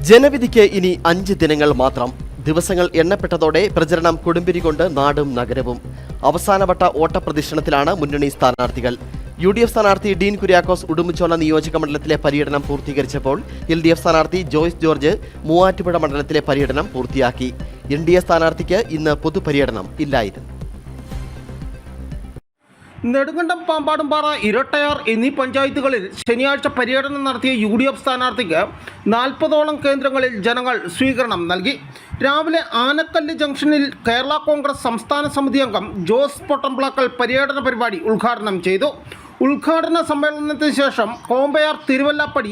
ജനവിധിക്ക് ഇനി 5 ദിനങ്ങൾ മാത്രം. ദിവസങ്ങൾ എണ്ണപ്പെട്ടതോടെ പ്രചരണം കൊടുമ്പിരി കൊണ്ട് നാടും നഗരവും. അവസാനവട്ട ഓട്ടപ്രദക്ഷിണത്തിലാണ് മുന്നണി സ്ഥാനാർത്ഥികൾ. UDF സ്ഥാനാർത്ഥി ഡീൻ കുര്യാക്കോസ് ഉടുമ്പൻചോല നിയോജക മണ്ഡലത്തിലെ പര്യടനം പൂർത്തീകരിച്ചപ്പോൾ LDF സ്ഥാനാർത്ഥി ജോയ്സ് ജോർജ് മൂവാറ്റുപുഴ മണ്ഡലത്തിലെ പര്യടനം പൂർത്തിയാക്കി. NDA സ്ഥാനാർത്ഥിക്ക് ഇന്ന് പൊതുപര്യടനം ഇല്ലായിരുന്നു. നെടുങ്കണ്ടം, പാമ്പാടുംപാറ, ഇരട്ടയാർ എന്നീ പഞ്ചായത്തുകളിൽ ശനിയാഴ്ച പര്യടനം നടത്തിയ UDF സ്ഥാനാർത്ഥിക്ക് 40ഓളം കേന്ദ്രങ്ങളിൽ ജനങ്ങൾ സ്വീകരണം നൽകി. രാവിലെ ആനക്കല്ല് ജംഗ്ഷനിൽ കേരള കോൺഗ്രസ് സംസ്ഥാന സമിതി അംഗം ജോസ് പൊട്ടംപ്ലാക്കൽ പര്യടന പരിപാടി ഉദ്ഘാടനം ചെയ്തു. ഉദ്ഘാടന സമ്മേളനത്തിന് ശേഷം കോമ്പയാർ, തിരുവല്ലാപ്പടി,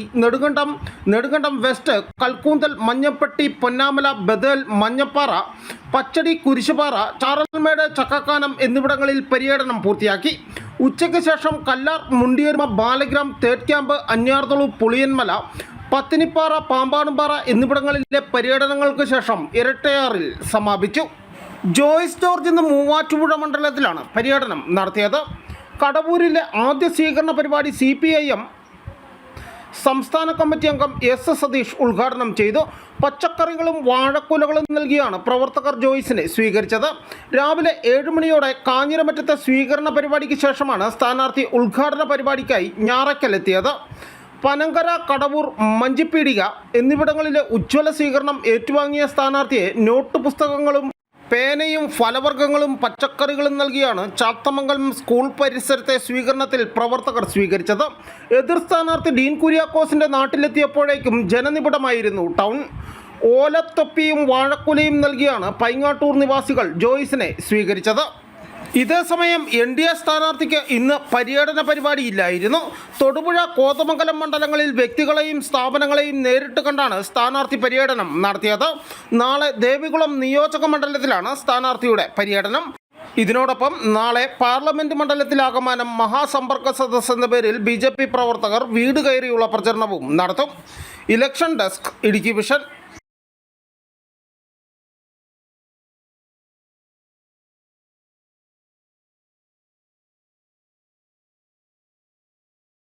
നെടുങ്കണ്ടം വെസ്റ്റ്, കൽക്കൂന്തൽ, മഞ്ഞപ്പെട്ടി, പൊന്നാമല, ബദേൽ, മഞ്ഞപ്പാറ, പച്ചടി, കുരിശുപാറ, ചാറൽമേട്, ചക്കക്കാനം എന്നിവിടങ്ങളിൽ പര്യടനം പൂർത്തിയാക്കി. ഉച്ചയ്ക്ക് ശേഷം കല്ലാർ, മുണ്ടിയരുമ, ബാലഗ്രാം, തേർഡ് ക്യാമ്പ്, അഞ്ഞാർതുളു, പുളിയന്മല, പത്തിനിപ്പാറ, പാമ്പാടുംപാറ എന്നിവിടങ്ങളിലെ പര്യടനങ്ങൾക്ക് ശേഷം ഇരട്ടയാറിൽ സമാപിച്ചു. ജോയ്സ് ജോർജ് ഇന്ന് മൂവാറ്റുപുഴ മണ്ഡലത്തിലാണ് പര്യടനം നടത്തിയത്. കടവൂരിലെ ആദ്യ സ്വീകരണ പരിപാടി CPIM സംസ്ഥാന കമ്മിറ്റി അംഗം S സതീഷ് ഉദ്ഘാടനം ചെയ്തു. പച്ചക്കറികളും വാഴക്കുലകളും നൽകിയാണ് പ്രവർത്തകർ ജോയ്സിനെ സ്വീകരിച്ചത്. രാവിലെ 7 മണിയോടെ കാഞ്ഞിരമറ്റത്തെ സ്വീകരണ പരിപാടിക്ക് ശേഷമാണ് സ്ഥാനാർത്ഥി ഉദ്ഘാടന പരിപാടിക്കായി ഞാറയ്ക്കലെത്തിയത്. പനങ്കര, കടവൂർ, മഞ്ചിപ്പീടിക എന്നിവിടങ്ങളിലെ ഉജ്ജ്വല സ്വീകരണം ഏറ്റുവാങ്ങിയ സ്ഥാനാർത്ഥിയെ നോട്ട് പുസ്തകങ്ങളും പേനയും ഫലവർഗ്ഗങ്ങളും പച്ചക്കറികളും നൽകിയാണ് ചാത്തമംഗലം സ്കൂൾ പരിസരത്തെ സ്വീകരണത്തിൽ പ്രവർത്തകർ സ്വീകരിച്ചത്. എതിർ സ്ഥാനാർത്ഥി ഡീൻ കുര്യാക്കോസിൻ്റെ നാട്ടിലെത്തിയപ്പോഴേക്കും ജനനിബിഡമായിരുന്നു ടൗൺ. ഓലത്തൊപ്പിയും വാഴക്കുലയും നൽകിയാണ് പൈങ്ങാട്ടൂർ നിവാസികൾ ജോയ്സിനെ സ്വീകരിച്ചത്. ഇതേസമയം NDA സ്ഥാനാർത്ഥിക്ക് ഇന്ന് പര്യടന പരിപാടിയില്ലായിരുന്നു. തൊടുപുഴ, കോതമംഗലം മണ്ഡലങ്ങളിൽ വ്യക്തികളെയും സ്ഥാപനങ്ങളെയും നേരിട്ട് കണ്ടാണ് സ്ഥാനാർത്ഥി പര്യടനം നടത്തിയത്. നാളെ ദേവികുളം നിയോജക മണ്ഡലത്തിലാണ് സ്ഥാനാർത്ഥിയുടെ പര്യടനം. ഇതിനോടൊപ്പം നാളെ പാർലമെന്റ് മണ്ഡലത്തിലാകമാനം മഹാസമ്പർക്ക സദസ് എന്ന പേരിൽ BJP പ്രവർത്തകർ വീട് കയറിയുള്ള പ്രചരണവും നടത്തും. Election desk, Idukki vision.